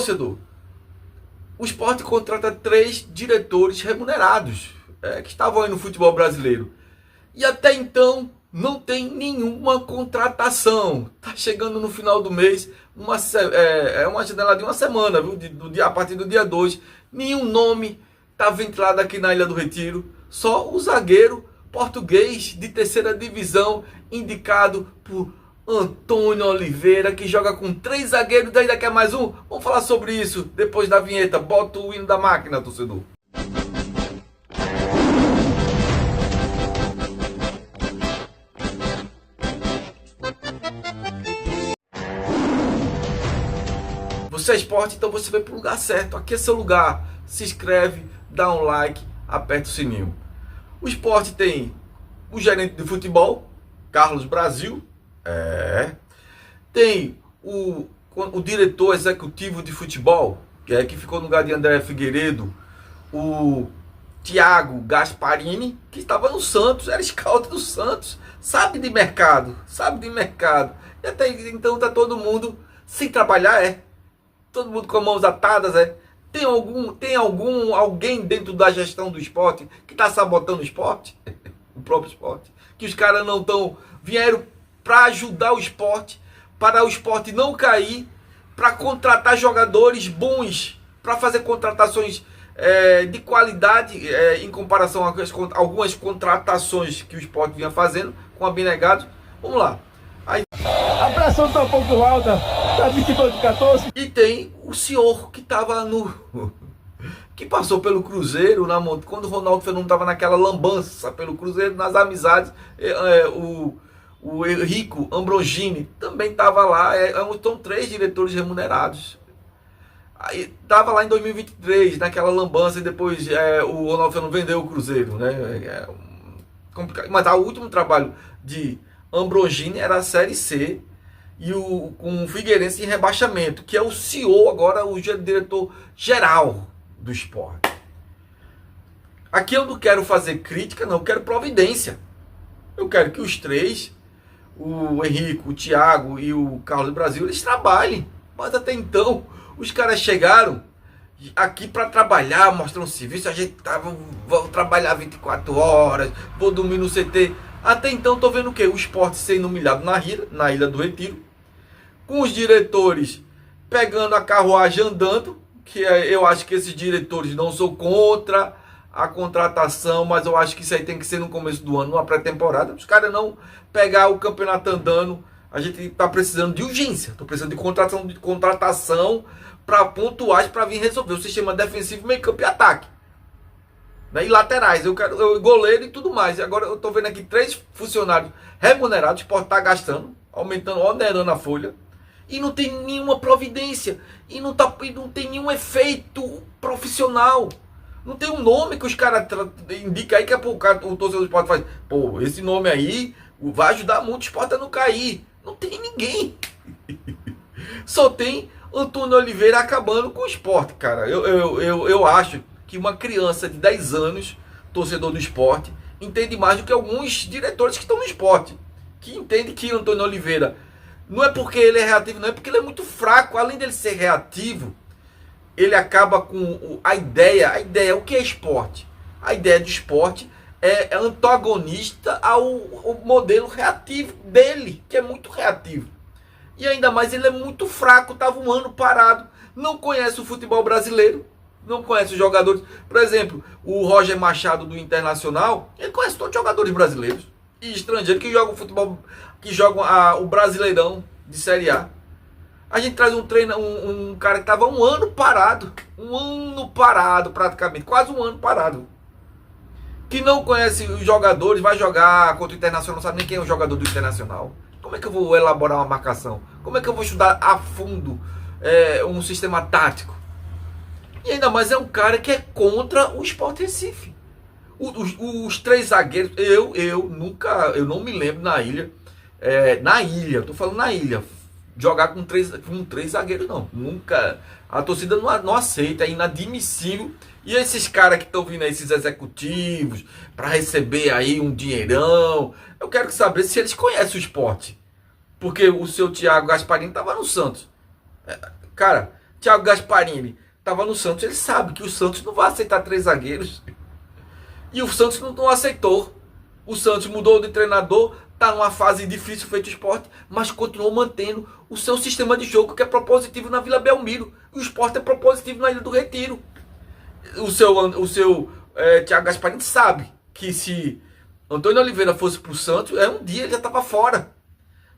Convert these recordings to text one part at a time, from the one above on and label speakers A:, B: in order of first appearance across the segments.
A: torcedor, o Sport contrata 3 diretores remunerados que estavam aí no futebol brasileiro. E até então não tem nenhuma contratação. Tá chegando no final do mês, uma janela de uma semana, viu? A partir do dia 2. Nenhum nome tá ventilado aqui na Ilha do Retiro. Só o zagueiro português de terceira divisão, indicado por Antônio Oliveira, que joga com 3 zagueiros, daí daqui a mais um. Vamos falar sobre isso depois da vinheta. Bota o hino da máquina, torcedor. Você é esporte, então você vai para o lugar certo. Aqui é seu lugar. Se inscreve, dá um like, aperta o sininho. O Sport tem o gerente de futebol, Carlos Brasil. Tem o diretor executivo de futebol, que ficou no lugar de André Figueiredo, o Thiago Gasparini, que estava no Santos, era scout do Santos, sabe de mercado. E até então tá todo mundo sem trabalhar, todo mundo com mãos atadas, Tem alguém dentro da gestão do esporte que está sabotando o esporte? O próprio esporte? Que os caras não vieram para ajudar o esporte, para o esporte não cair, para contratar jogadores bons, para fazer contratações de qualidade em comparação a algumas contratações que o esporte vinha fazendo com abnegados. Vamos lá.
B: A pressão está um pouco alta, tá 22-14.
A: E tem o senhor que estava que passou pelo Cruzeiro, quando o Ronaldo Fenômeno estava naquela lambança pelo Cruzeiro, nas amizades, o Henrico Ambrogini também estava lá. São 3 diretores remunerados. Estava lá em 2023, naquela lambança, e depois o Ronaldo Fenômeno vendeu o Cruzeiro, né? Complicado. Mas o último trabalho de Ambrogini era a Série C, e com o Figueirense em rebaixamento, que é o CEO agora, o diretor geral do esporte. Aqui eu não quero fazer crítica, não, eu quero providência. Eu quero que os 3, o Henrique, o Thiago e o Carlos Brasil, eles trabalhem. Mas até então, os caras chegaram aqui para trabalhar, mostrar um serviço. A gente vou trabalhar 24 horas, vou dormir no CT. Até então, tô vendo o quê? O esporte sendo humilhado na Ilha do Retiro, com os diretores pegando a carruagem andando, que eu acho que esses diretores, não sou contra a contratação, mas eu acho que isso aí tem que ser no começo do ano, numa pré-temporada. Os caras não pegar o campeonato andando. A gente tá precisando de urgência, tô precisando de contratação para pontuais, para vir resolver o sistema defensivo, meio campo e ataque. E laterais, eu quero goleiro e tudo mais. E agora eu tô vendo aqui 3 funcionários remunerados, o Sport tá gastando, aumentando, onerando a folha, e não tem nenhuma providência, e não tem nenhum efeito profissional. Não tem um nome que os caras indicam aí, que o torcedor do Sport faz, pô, esse nome aí vai ajudar muito o Sport a não cair. Não tem ninguém. Só tem Antônio Oliveira acabando com o Sport, cara. Eu acho que uma criança de 10 anos, torcedor do esporte, entende mais do que alguns diretores que estão no esporte, que entende que Antônio Oliveira, não é porque ele é reativo, não, é porque ele é muito fraco. Além dele ser reativo, ele acaba com a ideia, o que é esporte? A ideia do esporte é antagonista ao modelo reativo dele, que é muito reativo. E ainda mais ele é muito fraco, estava um ano parado, não conhece o futebol brasileiro, não conhece os jogadores. Por exemplo, o Roger Machado do Internacional, ele conhece todos os jogadores brasileiros e estrangeiros que jogam futebol, que jogam o Brasileirão de Série A. A gente traz um cara que estava um ano parado praticamente, quase um ano parado, que não conhece os jogadores, vai jogar contra o Internacional, não sabe nem quem é o jogador do Internacional. Como é que eu vou elaborar uma marcação? Como é que eu vou estudar a fundo um sistema tático? E ainda mais é um cara que é contra o Sport Recife. Os 3 zagueiros, eu não me lembro na ilha, tô falando na ilha, jogar com três zagueiros, não. Nunca. A torcida não aceita, é inadmissível. E esses caras que estão vindo aí, esses executivos, para receber aí um dinheirão, eu quero saber se eles conhecem o esporte. Porque o seu Thiago Gasparini estava no Santos. Cara, Thiago Gasparini estava no Santos, ele sabe que o Santos não vai aceitar 3 zagueiros. E o Santos não aceitou. O Santos mudou de treinador, está numa fase difícil feito Sport, mas continuou mantendo o seu sistema de jogo que é propositivo na Vila Belmiro. E o Sport é propositivo na Ilha do Retiro. O seu Thiago Gasparini sabe que se Antônio Oliveira fosse para o Santos, um dia ele já estava fora.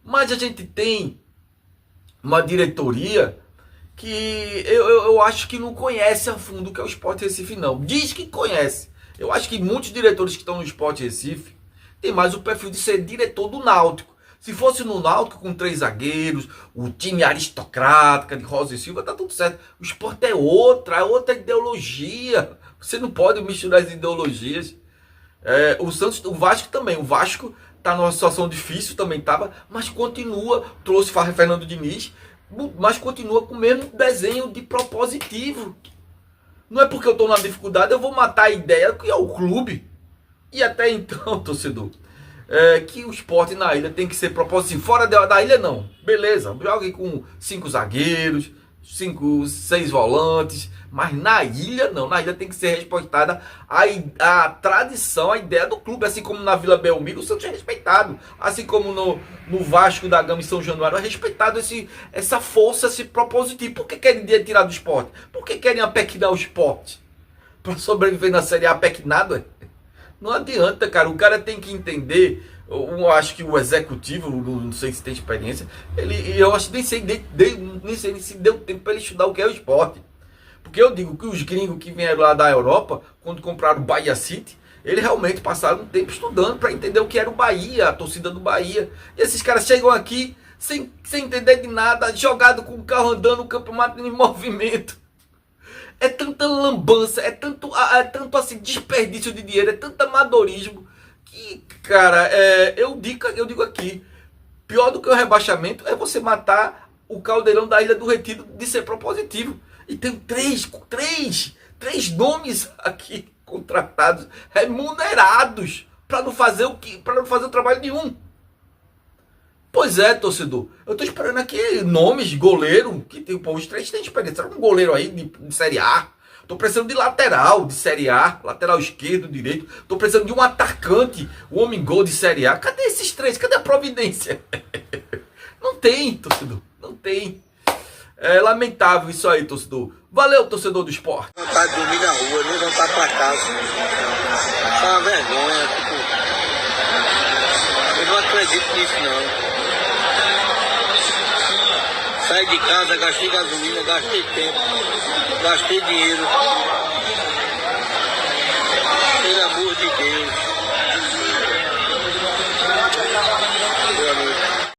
A: Mas a gente tem uma diretoria que eu acho que não conhece a fundo o que é o Sport Recife, não. Diz que conhece. Eu acho que muitos diretores que estão no Sport Recife têm mais o perfil de ser diretor do Náutico. Se fosse no Náutico com 3 zagueiros, o time aristocrático de Rosa e Silva, tá tudo certo. O Sport é outra ideologia. Você não pode misturar as ideologias. O Santos, o Vasco também. O Vasco tá numa situação difícil, também tava, mas continua, trouxe Fernando Diniz, mas continua com o mesmo desenho de propositivo. Não é porque eu estou na dificuldade, eu vou matar a ideia que é o clube. E até então, torcedor, que o Sport na ilha tem que ser propositivo. Fora da ilha, não. Beleza, jogue com 5 zagueiros, 6 volantes. Mas na ilha, não. Na ilha tem que ser respeitada a tradição, a ideia do clube. Assim como na Vila Belmiro, o Santos é respeitado. Assim como no Vasco da Gama em São Januário, é respeitado essa força, esse propositivo. Por que querem tirar do Sport? Por que querem apequinar o Sport? Para sobreviver na Série A apequinado? Não adianta, cara. O cara tem que entender. Eu acho que o executivo, não sei se tem experiência, eu acho que nem sei se deu tempo para ele estudar o que é o esporte. Porque eu digo que os gringos que vieram lá da Europa, quando compraram o Bahia City, eles realmente passaram um tempo estudando para entender o que era o Bahia, a torcida do Bahia. E esses caras chegam aqui sem entender de nada, jogado com o carro andando, o campeonato em movimento. É tanta lambança, é tanto assim, desperdício de dinheiro, é tanto amadorismo, que, cara, eu digo aqui, pior do que o rebaixamento é você matar o Caldeirão da Ilha do Retiro de ser propositivo. E tem três nomes aqui contratados, remunerados, para não fazer o trabalho de um. Pois é, torcedor. Eu tô esperando aqui nomes de goleiro, que os 3 têm experiência. Será um goleiro aí de Série A? Tô precisando de lateral de Série A, lateral esquerdo, direito. Tô precisando de um atacante, um homem gol de Série A. Cadê esses 3? Cadê a providência? Não tem, torcedor. Não tem. É lamentável isso aí, torcedor. Valeu, torcedor do Sport.
C: Vontade de dormir na rua, nem voltar pra casa. Isso é uma vergonha, eu não acredito nisso, não. Saí de casa, gastei gasolina, gastei tempo, gastei dinheiro.